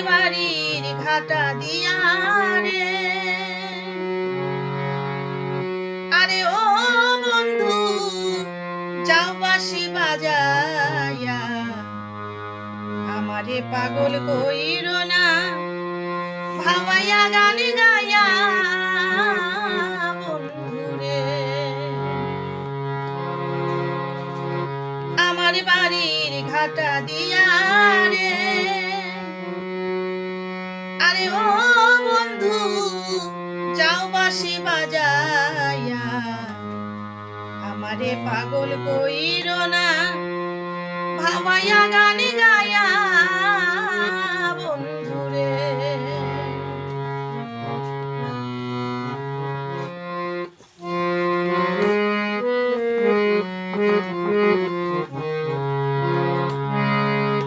বাড়ির ঘাটা দিয়া রে, আরে ও বন্ধু যাও বাঁশি বাজাইয়া, আমারে পাগল কইরো না ভাবাইয়া গান গাইয়া বন্ধুরে। আমার বাড়ির ঘাটা দিয়া রে, আরে ও বন্ধু যাও বাঁশি বাজাইয়া, আমারে পাগল কইরো না ভাবাইয়া গান গাইয়া